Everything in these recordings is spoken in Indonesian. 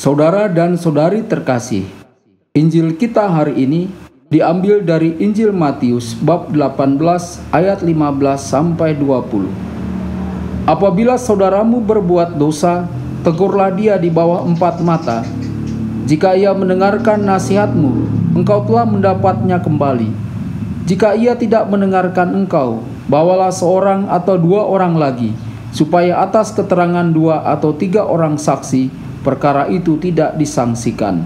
Saudara dan saudari terkasih, Injil kita hari ini diambil dari Injil Matius bab 18 ayat 15 sampai 20. Apabila saudaramu berbuat dosa, tegurlah dia di bawah 4 mata. Jika ia mendengarkan nasihatmu, engkau telah mendapatnya kembali. Jika ia tidak mendengarkan engkau, bawalah seorang atau 2 orang lagi, supaya atas keterangan 2 atau 3 orang saksi, perkara itu tidak disangsikan.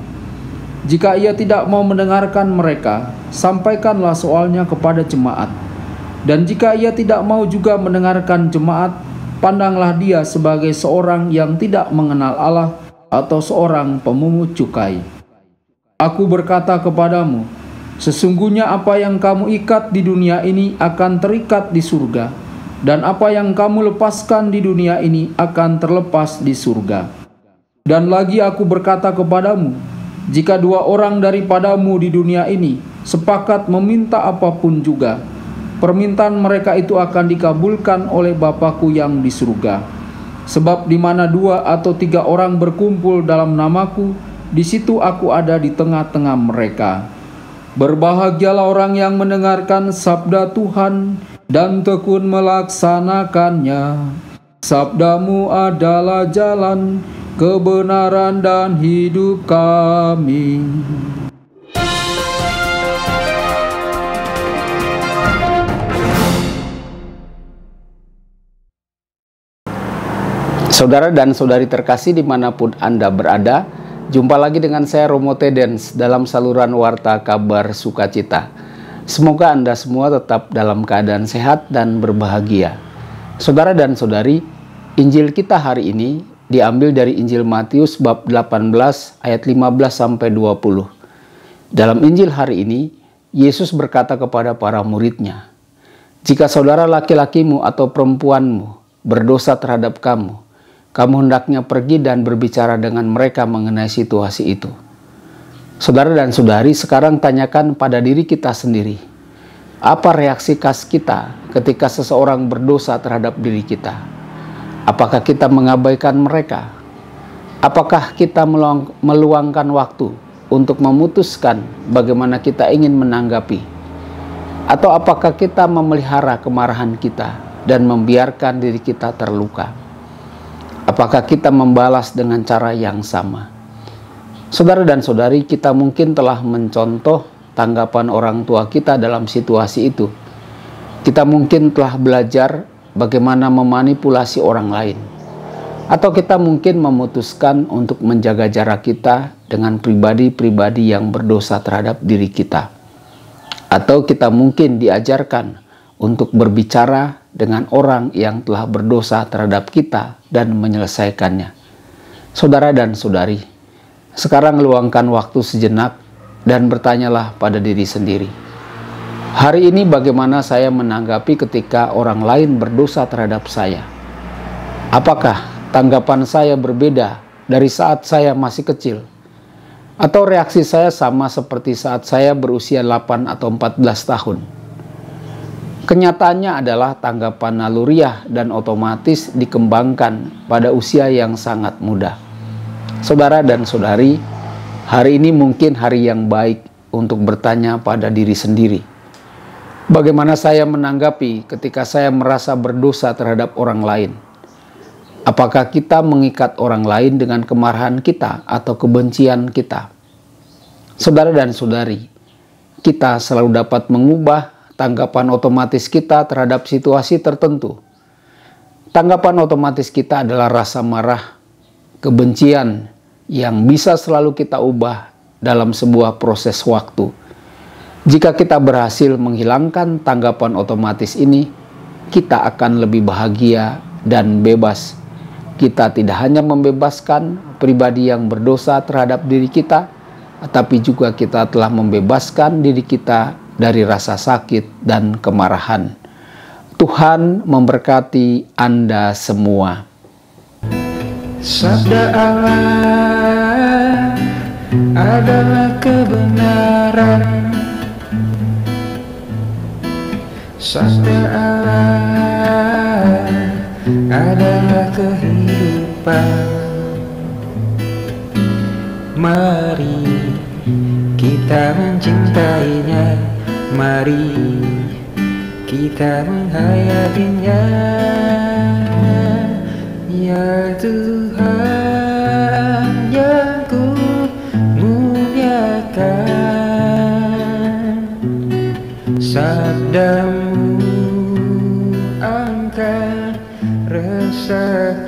Jika ia tidak mau mendengarkan mereka, sampaikanlah soalnya kepada jemaat. Dan jika ia tidak mau juga mendengarkan jemaat, pandanglah dia sebagai seorang yang tidak mengenal Allah atau seorang pemungut cukai. Aku berkata kepadamu, sesungguhnya apa yang kamu ikat di dunia ini akan terikat di surga, dan apa yang kamu lepaskan di dunia ini akan terlepas di surga. Dan lagi aku berkata kepadamu, jika 2 orang daripadamu di dunia ini sepakat meminta apapun juga, permintaan mereka itu akan dikabulkan oleh Bapa-Ku yang di surga. Sebab di mana 2 atau 3 orang berkumpul dalam nama-Ku, di situ aku ada di tengah-tengah mereka. Berbahagialah orang yang mendengarkan sabda Tuhan dan tekun melaksanakannya. Sabdamu adalah jalan, kebenaran dan hidup kami. Saudara dan saudari terkasih dimanapun Anda berada, jumpa lagi dengan saya Romo Tedens dalam saluran Warta Kabar Sukacita. Semoga Anda semua tetap dalam keadaan sehat dan berbahagia. Saudara dan saudari, Injil kita hari ini diambil dari Injil Matius bab 18 ayat 15 sampai 20. Dalam Injil hari ini, Yesus berkata kepada para muridnya, "Jika saudara laki-lakimu atau perempuanmu berdosa terhadap kamu, kamu hendaknya pergi dan berbicara dengan mereka mengenai situasi itu." Saudara dan saudari, sekarang tanyakan pada diri kita sendiri, apa reaksi khas kita ketika seseorang berdosa terhadap diri kita? Apakah kita mengabaikan mereka? Apakah kita meluangkan waktu untuk memutuskan bagaimana kita ingin menanggapi? Atau apakah kita memelihara kemarahan kita dan membiarkan diri kita terluka? Apakah kita membalas dengan cara yang sama? Saudara dan saudari, kita mungkin telah mencontoh tanggapan orang tua kita dalam situasi itu. Kita mungkin telah belajar bagaimana memanipulasi orang lain. Atau kita mungkin memutuskan untuk menjaga jarak kita dengan pribadi-pribadi yang berdosa terhadap diri kita. Atau kita mungkin diajarkan untuk berbicara dengan orang yang telah berdosa terhadap kita dan menyelesaikannya. Saudara dan saudari, sekarang luangkan waktu sejenak dan bertanyalah pada diri sendiri. Hari ini bagaimana saya menanggapi ketika orang lain berdosa terhadap saya? Apakah tanggapan saya berbeda dari saat saya masih kecil? Atau reaksi saya sama seperti saat saya berusia 8 atau 14 tahun? Kenyataannya adalah tanggapan naluriah dan otomatis dikembangkan pada usia yang sangat muda. Saudara dan saudari, hari ini mungkin hari yang baik untuk bertanya pada diri sendiri. Bagaimana saya menanggapi ketika saya merasa berdosa terhadap orang lain? Apakah kita mengikat orang lain dengan kemarahan kita atau kebencian kita? Saudara dan saudari, kita selalu dapat mengubah tanggapan otomatis kita terhadap situasi tertentu. Tanggapan otomatis kita adalah rasa marah, kebencian yang bisa selalu kita ubah dalam sebuah proses waktu. Jika kita berhasil menghilangkan tanggapan otomatis ini, kita akan lebih bahagia dan bebas. Kita tidak hanya membebaskan pribadi yang berdosa terhadap diri kita, tapi juga kita telah membebaskan diri kita dari rasa sakit dan kemarahan. Tuhan memberkati Anda semua. Sabda Allah adalah kebenaran. Sabda Allah adalah kehidupan. Mari kita mencintainya, mari kita menghayatinya. Ya Tuhan yang ku muliakan, sabdamu angkat resah